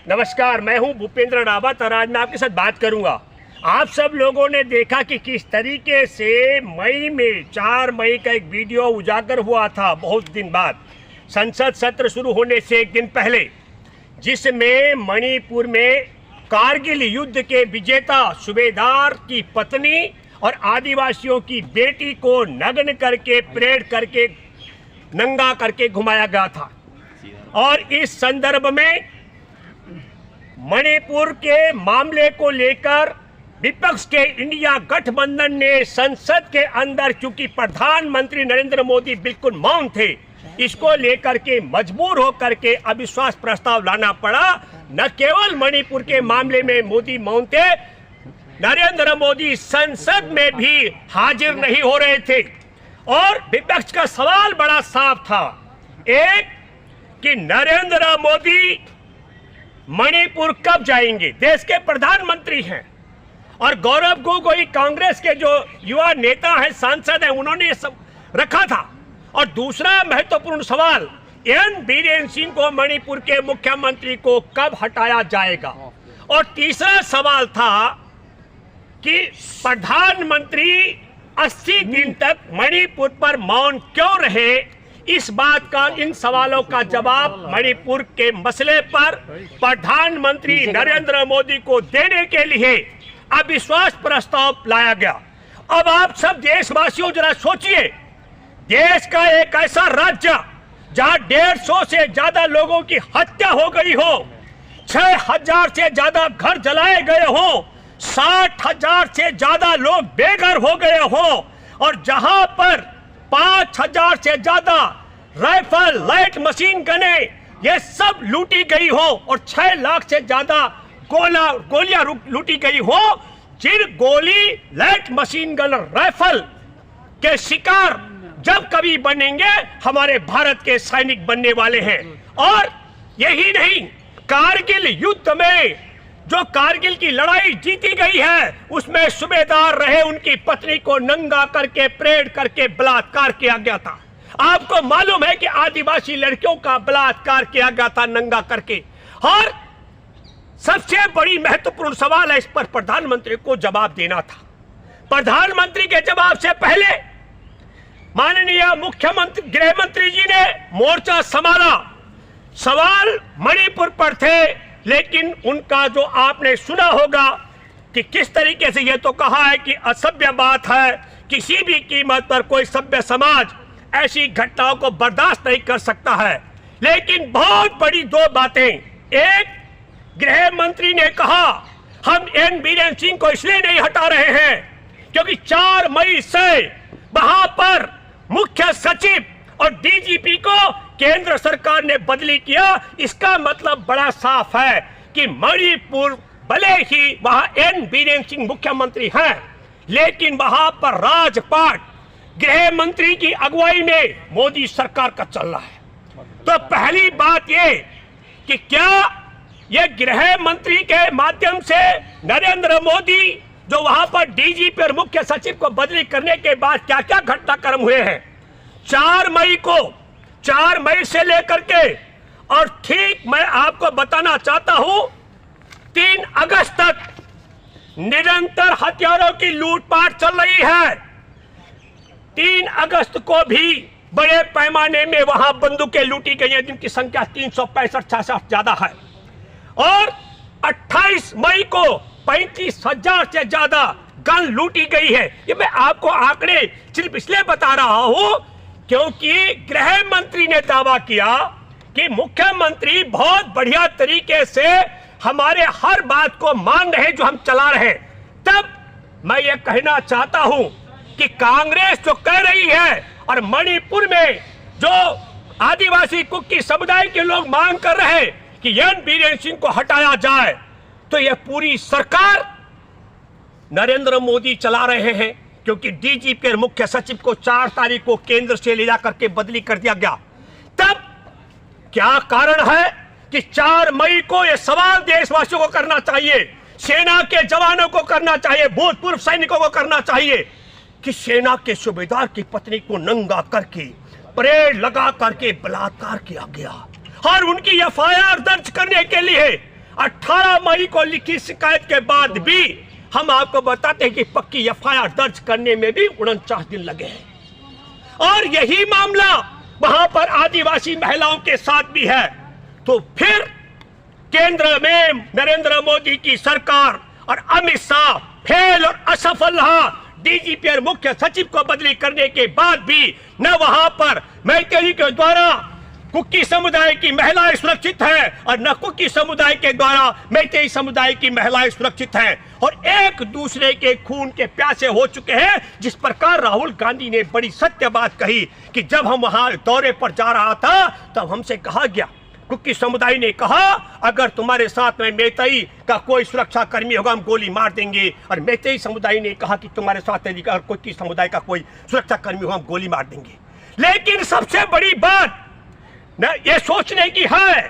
नमस्कार, मैं हूं भूपेंद्र रावत और आज मैं आपके साथ बात करूंगा। आप सब लोगों ने देखा कि किस तरीके से मई में 4 मई का एक वीडियो उजागर हुआ था बहुत दिन बाद, संसद सत्र शुरू होने से एक दिन पहले, जिसमें मणिपुर में कारगिल युद्ध के विजेता सूबेदार की पत्नी और आदिवासियों की बेटी को नग्न करके परेड करके नंगा करके घुमाया गया था। और इस संदर्भ में मणिपुर के मामले को लेकर विपक्ष के इंडिया गठबंधन ने संसद के अंदर, चूंकि प्रधानमंत्री नरेंद्र मोदी बिल्कुल मौन थे, इसको लेकर के मजबूर होकर के अविश्वास प्रस्ताव लाना पड़ा। न केवल मणिपुर के मामले में मोदी मौन थे, नरेंद्र मोदी संसद में भी हाजिर नहीं हो रहे थे। और विपक्ष का सवाल बड़ा साफ था, एक कि नरेंद्र मोदी मणिपुर कब जाएंगे, देश के प्रधानमंत्री हैं, और गौरव गोगोई कांग्रेस के जो युवा नेता हैं, सांसद हैं, उन्होंने ये सब रखा था। और दूसरा महत्वपूर्ण सवाल, एन बीरेन सिंह को मणिपुर के मुख्यमंत्री को कब हटाया जाएगा। और तीसरा सवाल था कि प्रधानमंत्री 80 दिन तक मणिपुर पर मौन क्यों रहे। इस बात का, इन सवालों का जवाब मणिपुर के मसले पर प्रधानमंत्री नरेंद्र मोदी को देने के लिए अविश्वास प्रस्ताव लाया गया। अब आप सब देशवासियों जरा सोचिए, देश का एक ऐसा राज्य जहां 150 से ज्यादा लोगों की हत्या हो गई हो, 6000 से ज्यादा घर जलाए गए हो, 60,000 से ज्यादा लोग बेघर हो गए हो, और जहां पर 5,000 से ज्यादा राइफल, लाइट मशीन गने ये सब लूटी गई हो, और 6 लाख से ज्यादा गोलियां लूटी गई हो, जिन गोली, लाइट मशीन गन, राइफल के शिकार जब कभी बनेंगे हमारे भारत के सैनिक बनने वाले हैं। और यही नहीं, कारगिल युद्ध में जो कारगिल की लड़ाई जीती गई है, उसमें सूबेदार रहे उनकी पत्नी को नंगा करके परेड करके बलात्कार किया गया था। आपको मालूम है कि आदिवासी लड़कियों का बलात्कार किया गया था नंगा करके। और सबसे बड़ी महत्वपूर्ण सवाल है, इस पर प्रधानमंत्री को जवाब देना था। प्रधानमंत्री के जवाब से पहले माननीय मुख्यमंत्री, गृह मंत्री जी ने मोर्चा संभाला। सवाल मणिपुर पर थे, लेकिन उनका जो आपने सुना होगा कि किस तरीके से ये तो कहा है कि असभ्य बात है, किसी भी कीमत पर कोई सभ्य समाज ऐसी घटनाओं को बर्दाश्त नहीं कर सकता है। लेकिन बहुत बड़ी 2 बातें, एक, गृह मंत्री ने कहा हम एन बीरेन सिंह को इसलिए नहीं हटा रहे हैं क्योंकि 4 मई से वहां पर मुख्य सचिव और डीजीपी को केंद्र सरकार ने बदली किया। इसका मतलब बड़ा साफ है कि मणिपुर भले ही वहां एन बीरेन सिंह मुख्यमंत्री हैं, लेकिन वहां पर राजपाट गृह मंत्री की अगुवाई में मोदी सरकार का चल रहा है। तो पहली बात ये कि क्या ये गृह मंत्री के माध्यम से नरेंद्र मोदी जो वहां पर डीजीपी और मुख्य सचिव को बदली करने के बाद क्या क्या घटनाक्रम हुए हैं 4 मई को, 4 मई से लेकर के, और ठीक मैं आपको बताना चाहता हूं 3 अगस्त तक निरंतर हथियारों की लूटपाट चल रही है। 3 अगस्त को भी बड़े पैमाने में वहां बंदूकें लूटी गई हैं, जिनकी संख्या 365-66 ज्यादा है। और 28 मई को 35,000 से ज्यादा गन लूटी गई है। ये मैं आपको आंकड़े सिर्फ इसलिए बता रहा हूं क्योंकि गृह मंत्री ने दावा किया कि मुख्यमंत्री बहुत बढ़िया तरीके से हमारे हर बात को मान रहे जो हम चला रहे। तब मैं ये कहना चाहता हूं कि कांग्रेस जो कह रही है और मणिपुर में जो आदिवासी कुकी समुदाय के लोग मांग कर रहे हैं कि एन बीरेन सिंह को हटाया जाए, तो यह पूरी सरकार नरेंद्र मोदी चला रहे हैं, क्योंकि डीजीपी और मुख्य सचिव को 4 तारीख को केंद्र से ले जाकर के बदली कर दिया गया। तब क्या कारण है कि 4 मई को यह सवाल देशवासियों को करना चाहिए, सेना के जवानों को करना चाहिए, भूतपूर्व सैनिकों को करना चाहिए कि सेना के सूबेदार की पत्नी को नंगा करके परेड लगा करके बलात्कार किया गया और उनकी एफआईआर दर्ज करने के लिए 18 मई को लिखी शिकायत के बाद भी हम आपको बताते हैं कि पक्की एफआईआर दर्ज करने में भी 49 दिन लगे हैं। और यही मामला वहां पर आदिवासी महिलाओं के साथ भी है। तो फिर केंद्र में नरेंद्र मोदी की सरकार और अमित शाह फेल और असफल रहा। डीजीपी और मुख्य सचिव को बदली करने के बाद भी न वहां पर मैतेई के द्वारा कुकी समुदाय की महिलाएं सुरक्षित है और न कुकी समुदाय के द्वारा मैतेई समुदाय की महिलाएं सुरक्षित हैं और एक दूसरे के खून के प्यासे हो चुके हैं। जिस प्रकार राहुल गांधी ने बड़ी सत्य बात कही कि जब हम वहां दौरे पर जा रहा था तब हमसे कहा गया, कुकी समुदाय ने कहा अगर तुम्हारे साथ में मैतेई का कोई सुरक्षा कर्मी होगा हम गोली मार देंगे, और मैतेई समुदाय ने कहा कि तुम्हारे साथ अगर कुकी समुदाय का कोई सुरक्षा कर्मी होगा हम गोली मार देंगे। लेकिन सबसे बड़ी बात न ये सोचने की है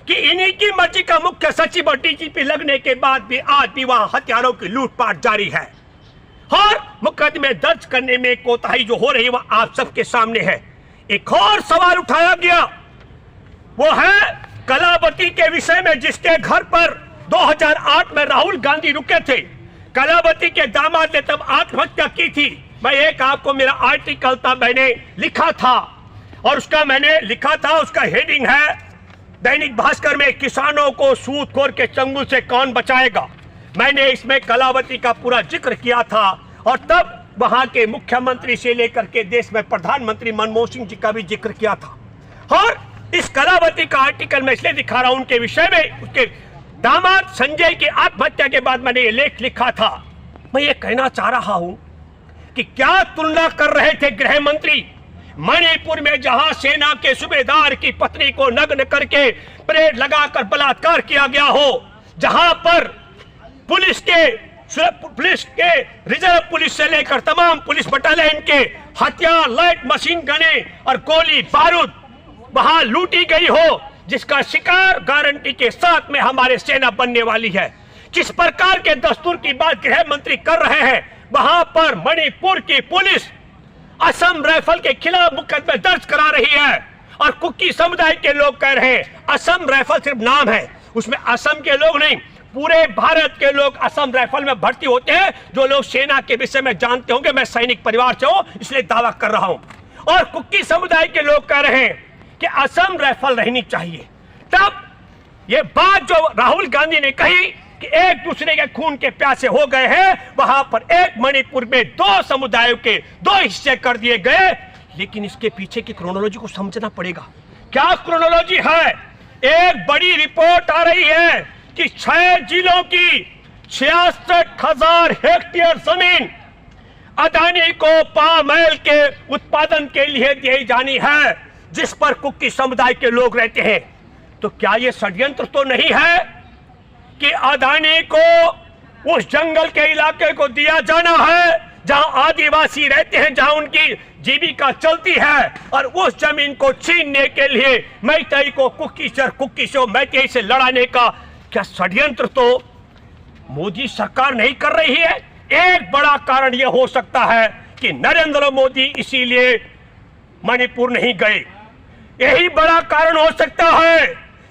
कि इन्हीं की मर्जी का मुख्य सचिव और डीजीपी लगने के बाद भी आज भी वहां हथियारों की लूटपाट जारी है और मुकदमे दर्ज करने में कोताही जो हो रही है वह आप सबके सामने है। एक और सवाल उठाया गया वो है कलावती के विषय में, जिसके घर पर 2008 में राहुल गांधी रुके थे। कलावती के दामाद ने तब आत्महत्या की थी। मैं एक आपको मेरा आर्टिकल था मैंने लिखा था और उसका हेडिंग है दैनिक भास्कर में, किसानों को सूदखोर के चंगुल से कौन बचाएगा। मैंने इसमें कलावती का पूरा जिक्र किया था और तब वहां के मुख्यमंत्री से लेकर के देश में प्रधानमंत्री मनमोहन सिंह जी का भी जिक्र किया था। और इस कलावती का आर्टिकल मैं इसलिए दिखा रहा हूं उनके विषय में, उसके दामाद संजय की आत्महत्या के बाद मैंने ये लेख लिखा था। मैं ये कहना चाह रहा हूं कि क्या तुलना कर रहे थे गृह मंत्री मणिपुर में, जहां सेना के सूबेदार की पत्नी को नग्न करके परेड लगाकर बलात्कार किया गया हो, जहां पर पुलिस के रिजर्व पुलिस से लेकर तमाम पुलिस बटालियन के हथियार, लाइट मशीन गने और गोली बारूद वहां लूटी गई हो, जिसका शिकार गारंटी के साथ में हमारे सेना बनने वाली है। जिस प्रकार के दस्तूर की बात गृह मंत्री कर रहे हैं, वहां पर मणिपुर की पुलिस असम राइफल के खिलाफ मुकदमे दर्ज करा रही है और कुकी समुदाय के लोग कह रहे हैं असम राइफल सिर्फ नाम है, उसमें असम के लोग नहीं पूरे भारत के लोग असम राइफल में भर्ती होते हैं। जो लोग सेना के विषय में जानते होंगे, मैं सैनिक परिवार से हूं इसलिए दावा कर रहा हूं। और कुकी समुदाय के लोग कह रहे हैं कि असम राइफल रहनी चाहिए। तब ये बात जो राहुल गांधी ने कही कि एक दूसरे के खून के प्यासे हो गए हैं, वहां पर एक मणिपुर में 2 समुदायों के 2 हिस्से कर दिए गए। लेकिन इसके पीछे की क्रोनोलॉजी को समझना पड़ेगा। क्या क्रोनोलॉजी है? एक बड़ी रिपोर्ट आ रही है कि 6 जिलों की 66,000 हेक्टेयर जमीन अदानी को पाम ऑयल के उत्पादन के लिए दी जानी है, जिस पर कुकी समुदाय के लोग रहते हैं। तो क्या यह षड्यंत्र तो नहीं है कि अदानी को उस जंगल के इलाके को दिया जाना है जहां आदिवासी रहते हैं, जहां उनकी जीविका चलती है, और उस जमीन को छीनने के लिए मैतेई को कुकी से मैतेई से लड़ाने का क्या षड्यंत्र तो मोदी सरकार नहीं कर रही है? एक बड़ा कारण यह हो सकता है कि नरेंद्र मोदी इसीलिए मणिपुर नहीं गए। यही बड़ा कारण हो सकता है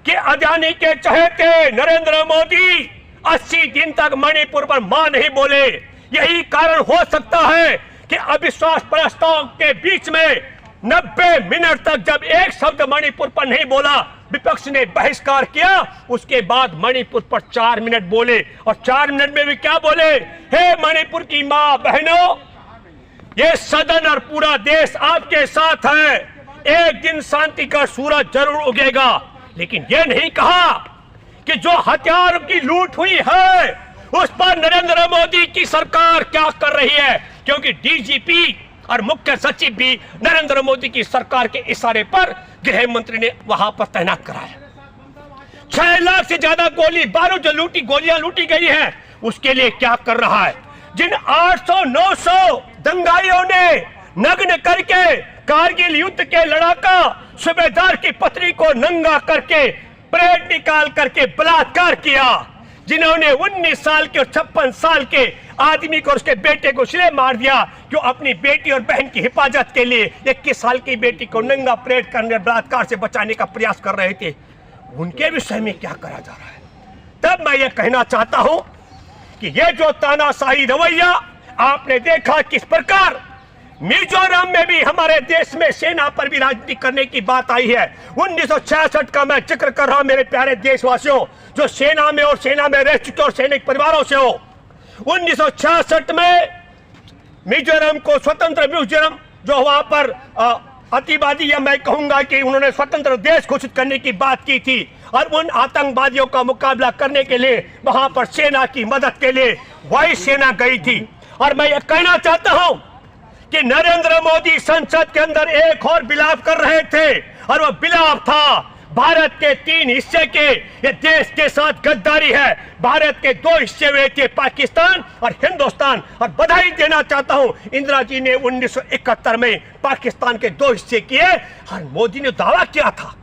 कि अदानी के चहेते नरेंद्र मोदी 80 दिन तक मणिपुर पर मां नहीं बोले। यही कारण हो सकता है कि अविश्वास प्रस्ताव के बीच में 90 मिनट तक जब एक शब्द मणिपुर पर नहीं बोला, विपक्ष ने बहिष्कार किया। उसके बाद मणिपुर पर 4 मिनट बोले और 4 मिनट में भी क्या बोले? हे मणिपुर की मां बहनों, ये सदन और पूरा देश आपके साथ है, एक दिन शांति का सूरज जरूर उगेगा। लेकिन यह नहीं कहा कि जो हथियारों की लूट हुई है उस पर नरेंद्र मोदी की सरकार क्या कर रही है, क्योंकि डीजीपी और मुख्य सचिव भी नरेंद्र मोदी की सरकार के इशारे पर गृह मंत्री ने वहां पर तैनात कराया। 6 लाख से ज्यादा गोली बारूद जो गोलियां लूटी गई है, उसके लिए क्या कर रहा है? जिन 800-900 दंगाइयों ने नग्न करके कारगिल युद्ध के लड़ाका सूबेदार की पत्नी को नंगा करके परेड निकाल करके बलात्कार किया, जिन्होंने 19 साल के और 56 साल के आदमी को, उसके बेटे को इसलिए मार दिया जो अपनी बेटी और बहन की हिफाजत के लिए 21 साल की बेटी को नंगा परेड करने बलात्कार से बचाने का प्रयास कर रहे थे, उनके विषय में क्या करा जा रहा है? तब मैं ये कहना चाहता हूं कि ये जो तानाशाही रवैया आपने देखा किस प्रकार मिजोरम में भी हमारे देश में सेना पर भी राजनीति करने की बात आई है। 1966 का मैं जिक्र कर रहा हूं मेरे प्यारे देशवासियों, जो सेना में और सेना में रह चुके और सैनिक परिवारों से हो। 1966 में मिजोरम को स्वतंत्र मिजोरम जो वहां पर अतिवादी, या मैं कहूंगा कि उन्होंने स्वतंत्र देश घोषित करने की बात की थी, और उन आतंकवादियों का मुकाबला करने के लिए वहां पर सेना की मदद के लिए वायुसेना गई थी। और मैं ये कहना चाहता हूं कि नरेंद्र मोदी संसद के अंदर एक और बिलाव कर रहे थे, और वो बिलाव था भारत के 3 हिस्से के। ये देश के साथ गद्दारी है। भारत के 2 हिस्से हुए थे, पाकिस्तान और हिंदुस्तान। और बधाई देना चाहता हूं, इंदिरा जी ने 1971 में पाकिस्तान के 2 हिस्से किए, और मोदी ने दावा किया था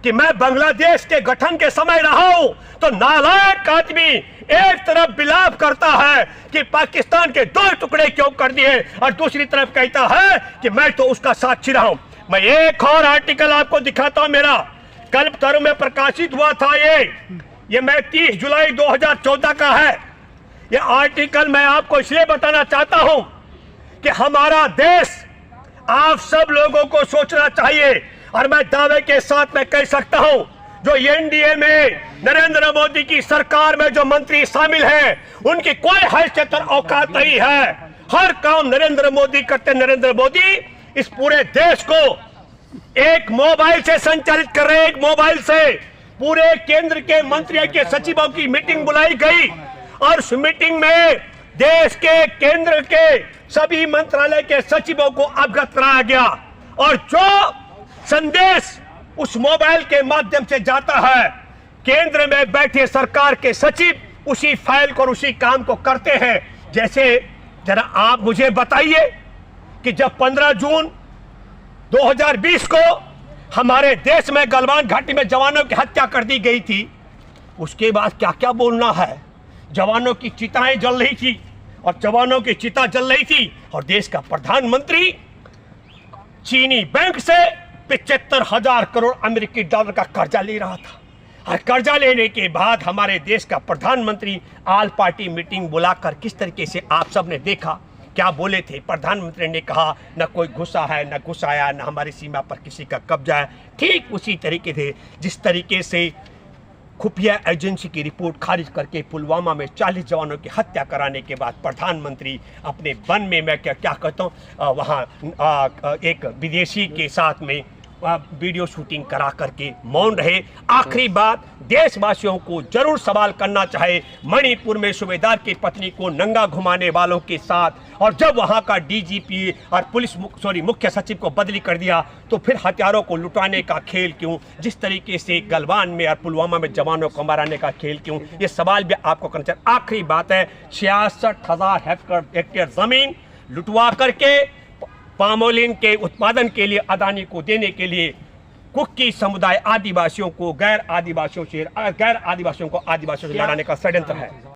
कि मैं बांग्लादेश के गठन के समय रहा हूं। तो नालायक आदमी एक तरफ बिलाव करता है कि पाकिस्तान के 2 टुकड़े क्यों कर दिए, और दूसरी तरफ कहता है कि मैं तो उसका साक्षी रहा हूं। मैं एक और आर्टिकल आपको दिखाता हूं, मेरा कल्पतरु में प्रकाशित हुआ था। ये मैं 30 जुलाई 2014 का है। ये आर्टिकल मैं आपको इसलिए बताना चाहता हूं कि हमारा देश, आप सब लोगों को सोचना चाहिए, और मैं दावे के साथ मैं कह सकता हूं, जो एनडीए में नरेंद्र मोदी की सरकार में जो मंत्री शामिल हैं, उनकी कोई हैसियत और औकात नहीं है। हर काम नरेंद्र मोदी करते। नरेंद्र मोदी इस पूरे देश को एक मोबाइल से संचालित कर रहे हैं। एक मोबाइल से पूरे केंद्र के मंत्रियों के सचिवों की मीटिंग बुलाई गई, और उस मीटिंग में देश के केंद्र के सभी मंत्रालय के सचिवों को अवगत कराया गया, और जो संदेश उस मोबाइल के माध्यम से जाता है, केंद्र में बैठे सरकार के सचिव उसी फाइल को, उसी काम को करते हैं। जैसे जरा आप मुझे बताइए कि जब 15 जून 2020 को हमारे देश में गलवान घाटी में जवानों की हत्या कर दी गई थी, उसके बाद क्या क्या बोलना है। जवानों की चिताएं जल रही थी, और जवानों की चिता जल रही थी, और देश का प्रधानमंत्री चीनी बैंक से 75,000 करोड़ अमेरिकी डॉलर का कर्जा ले रहा था। और कर्जा लेने के बाद हमारे देश का प्रधानमंत्री ऑल पार्टी मीटिंग बुलाकर किस तरीके से आप सब ने देखा, क्या बोले थे। प्रधानमंत्री ने कहा न कोई घुसा है, न घुस आया, न हमारी सीमा पर किसी का कब्जा है। ठीक उसी तरीके से जिस तरीके से खुफिया एजेंसी की रिपोर्ट खारिज करके पुलवामा में 40 जवानों की हत्या कराने के बाद प्रधानमंत्री अपने वन में, मैं क्या कहता हूँ, वहाँ एक विदेशी के साथ में वीडियो शूटिंग करा करके मौन रहे। आखिरी बात, देशवासियों को जरूर सवाल करना चाहे, मणिपुर में सूबेदार की पत्नी को नंगा घुमाने वालों के साथ, और जब वहां का डीजीपी और मुख्य सचिव को बदली कर दिया, तो फिर हथियारों को लुटाने का खेल क्यों। जिस तरीके से गलवान में और पुलवामा में जवानों को मारने का खेल क्यों, ये सवाल भी आपको करना चाहिए। आखिरी बात है, 66,000 हेक्टेयर जमीन लुटवा करके पामोलिन के उत्पादन के लिए अदानी को देने के लिए कुकी समुदाय आदिवासियों को गैर आदिवासियों को आदिवासियों से लड़ाने का षड्यंत्र है।